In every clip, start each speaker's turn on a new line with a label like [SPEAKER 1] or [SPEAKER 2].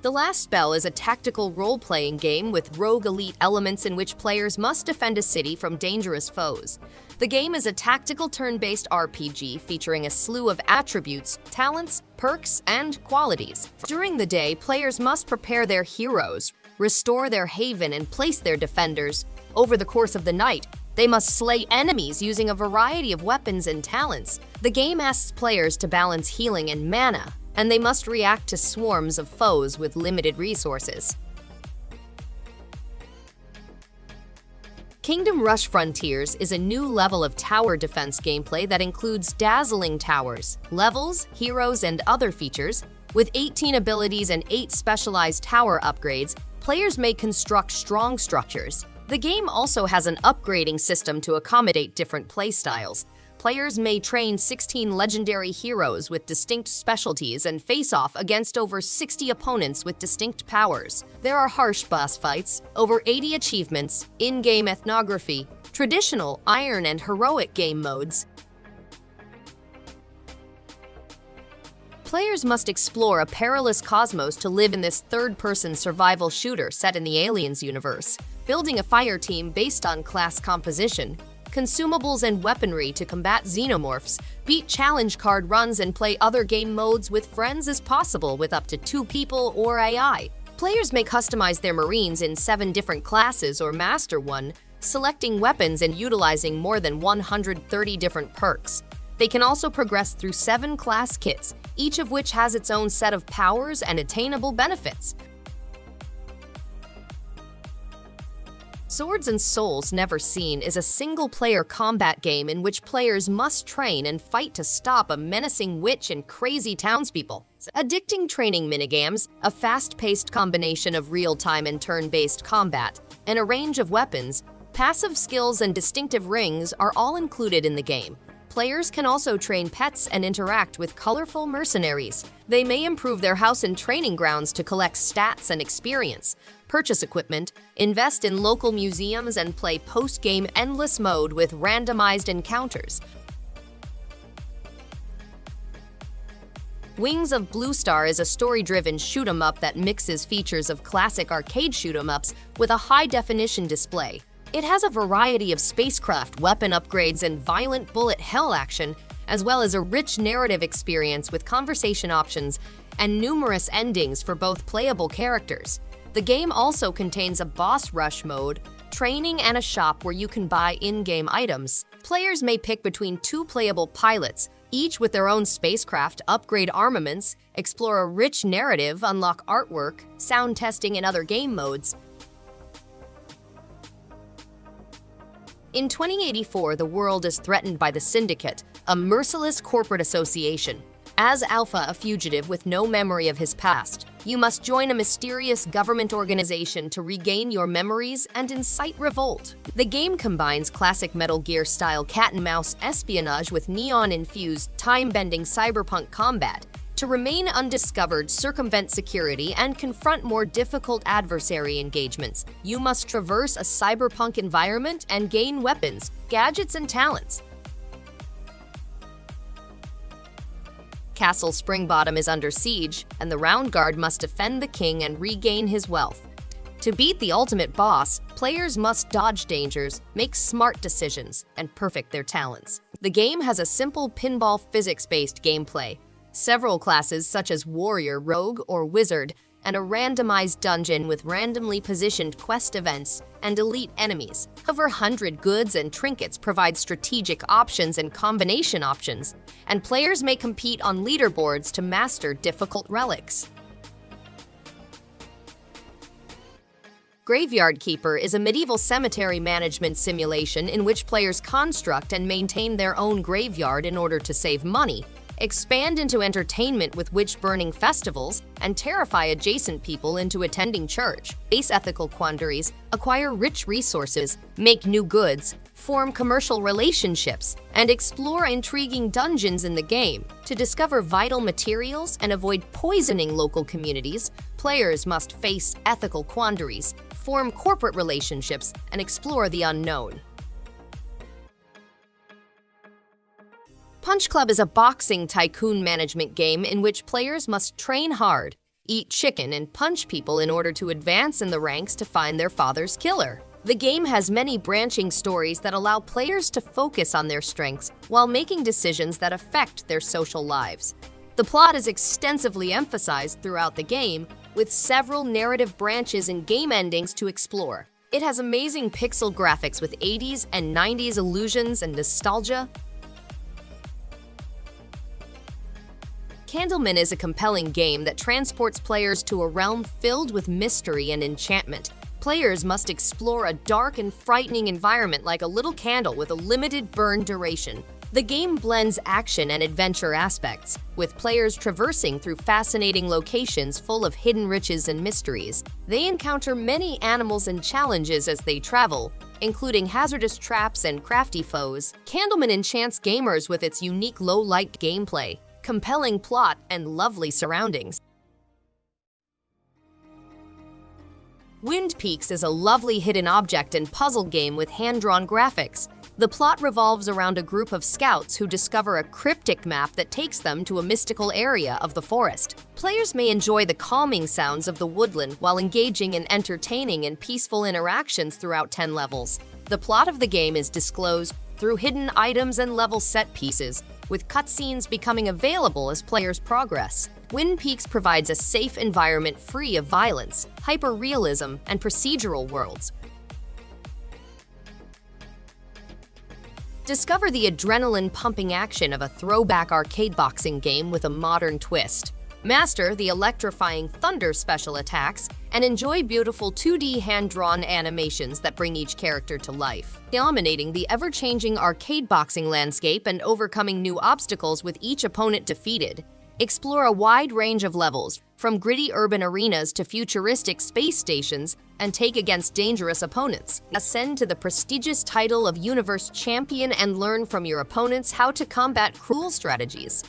[SPEAKER 1] The Last Spell is a tactical role-playing game with rogue elite elements in which players must defend a city from dangerous foes. The game is a tactical turn-based RPG featuring a slew of attributes, talents, perks, and qualities. During the day, players must prepare their heroes, restore their haven, and place their defenders. Over the course of the night, they must slay enemies using a variety of weapons and talents. The game asks players to balance healing and mana, and they must react to swarms of foes with limited resources. Kingdom Rush Frontiers is a new level of tower defense gameplay that includes dazzling towers, levels, heroes, and other features. With 18 abilities and 8 specialized tower upgrades, players may construct strong structures. The game also has an upgrading system to accommodate different playstyles. Players may train 16 legendary heroes with distinct specialties and face off against over 60 opponents with distinct powers. There are harsh boss fights, over 80 achievements, in-game ethnography, traditional, iron, and heroic game modes. Players must explore a perilous cosmos to live in this third-person survival shooter set in the Aliens universe, building a fireteam based on class composition, consumables, and weaponry to combat xenomorphs, beat challenge card runs, and play other game modes with friends as possible with up to 2 people or AI. Players may customize their Marines in 7 different classes or master one, selecting weapons and utilizing more than 130 different perks. They can also progress through 7 class kits, each of which has its own set of powers and attainable benefits. Swords and Souls Neverseen is a single-player combat game in which players must train and fight to stop a menacing witch and crazy townspeople. Addicting training minigames, a fast-paced combination of real-time and turn-based combat, and a range of weapons, passive skills, and distinctive rings are all included in the game. Players can also train pets and interact with colorful mercenaries. They may improve their house and training grounds to collect stats and experience, purchase equipment, invest in local museums, and play post-game endless mode with randomized encounters. Wings of Bluestar is a story-driven shoot-'em-up that mixes features of classic arcade shoot-'em-ups with a high-definition display. It has a variety of spacecraft weapon upgrades and violent bullet hell action, as well as a rich narrative experience with conversation options and numerous endings for both playable characters. The game also contains a boss rush mode, training, and a shop where you can buy in-game items. Players may pick between 2 playable pilots, each with their own spacecraft, upgrade armaments, explore a rich narrative, unlock artwork, sound testing, and other game modes. In 2084, the world is threatened by the Syndicate, a merciless corporate association. As Alpha, a fugitive with no memory of his past, you must join a mysterious government organization to regain your memories and incite revolt. The game combines classic Metal Gear-style cat-and-mouse espionage with neon-infused, time-bending cyberpunk combat. To remain undiscovered, circumvent security, and confront more difficult adversary engagements, you must traverse a cyberpunk environment and gain weapons, gadgets, and talents. Castle Springbottom is under siege, and the Roundguard must defend the king and regain his wealth. To beat the ultimate boss, players must dodge dangers, make smart decisions, and perfect their talents. The game has a simple pinball physics-based gameplay, several classes such as Warrior, Rogue, or Wizard, and a randomized dungeon with randomly positioned quest events and elite enemies. Over 100 goods and trinkets provide strategic options and combination options, and players may compete on leaderboards to master difficult relics. Graveyard Keeper is a medieval cemetery management simulation in which players construct and maintain their own graveyard in order to save money, expand into entertainment with witch-burning festivals, and terrify adjacent people into attending church. Face ethical quandaries, acquire rich resources, make new goods, form commercial relationships, and explore intriguing dungeons in the game. To discover vital materials and avoid poisoning local communities, players must face ethical quandaries, form corporate relationships, and explore the unknown. Punch Club is a boxing tycoon management game in which players must train hard, eat chicken, and punch people in order to advance in the ranks to find their father's killer. The game has many branching stories that allow players to focus on their strengths while making decisions that affect their social lives. The plot is extensively emphasized throughout the game, with several narrative branches and game endings to explore. It has amazing pixel graphics with 80s and 90s illusions and nostalgia. Candleman is a compelling game that transports players to a realm filled with mystery and enchantment. Players must explore a dark and frightening environment like a little candle with a limited burn duration. The game blends action and adventure aspects, with players traversing through fascinating locations full of hidden riches and mysteries. They encounter many animals and challenges as they travel, including hazardous traps and crafty foes. Candleman enchants gamers with its unique low-light gameplay, compelling plot, and lovely surroundings. Wind Peaks is a lovely hidden object and puzzle game with hand-drawn graphics. The plot revolves around a group of scouts who discover a cryptic map that takes them to a mystical area of the forest. Players may enjoy the calming sounds of the woodland while engaging in entertaining and peaceful interactions throughout 10 levels. The plot of the game is disclosed through hidden items and level set pieces, with cutscenes becoming available as players progress. Wind Peaks provides a safe environment free of violence, hyper-realism, and procedural worlds. Discover the adrenaline-pumping action of a throwback arcade boxing game with a modern twist. Master the electrifying thunder special attacks and enjoy beautiful 2D hand-drawn animations that bring each character to life, dominating the ever-changing arcade boxing landscape and overcoming new obstacles with each opponent defeated. Explore a wide range of levels, from gritty urban arenas to futuristic space stations, and take against dangerous opponents. Ascend to the prestigious title of Universe Champion and learn from your opponents how to combat cruel strategies.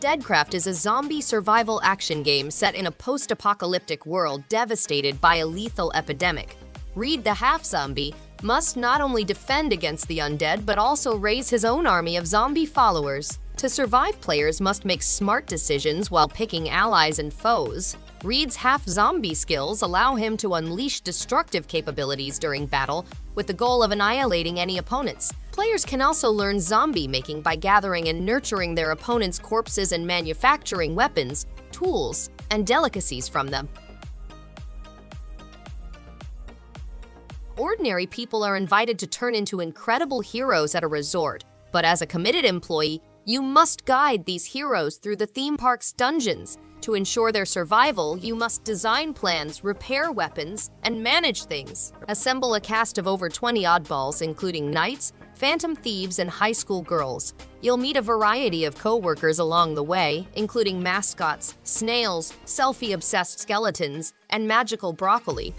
[SPEAKER 1] DEADCRAFT is a zombie survival action game set in a post-apocalyptic world devastated by a lethal epidemic. Reed, the half-zombie, must not only defend against the undead but also raise his own army of zombie followers. To survive, players must make smart decisions while picking allies and foes. Reed's half-zombie skills allow him to unleash destructive capabilities during battle, with the goal of annihilating any opponents. Players can also learn zombie making by gathering and nurturing their opponents' corpses and manufacturing weapons, tools, and delicacies from them. Ordinary people are invited to turn into incredible heroes at a resort, but as a committed employee, you must guide these heroes through the theme park's dungeons. To ensure their survival, you must design plans, repair weapons, and manage things. Assemble a cast of over 20 oddballs, including knights, phantom thieves, and high school girls. You'll meet a variety of co-workers along the way, including mascots, snails, selfie-obsessed skeletons, and magical broccoli.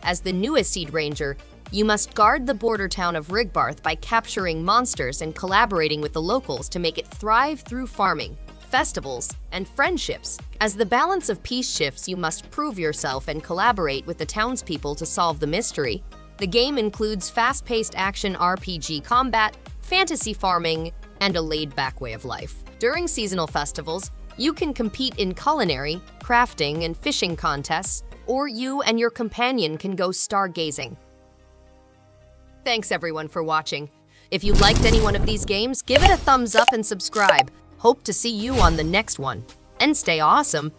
[SPEAKER 1] As the newest Seed Ranger, you must guard the border town of Rigbarth by capturing monsters and collaborating with the locals to make it thrive through farming, festivals, and friendships. As the balance of peace shifts, you must prove yourself and collaborate with the townspeople to solve the mystery. The game includes fast-paced action RPG combat, fantasy farming, and a laid-back way of life. During seasonal festivals, you can compete in culinary, crafting, and fishing contests, or you and your companion can go stargazing. Thanks everyone for watching. If you liked any one of these games, give it a thumbs up and subscribe. Hope to see you on the next one. And stay awesome!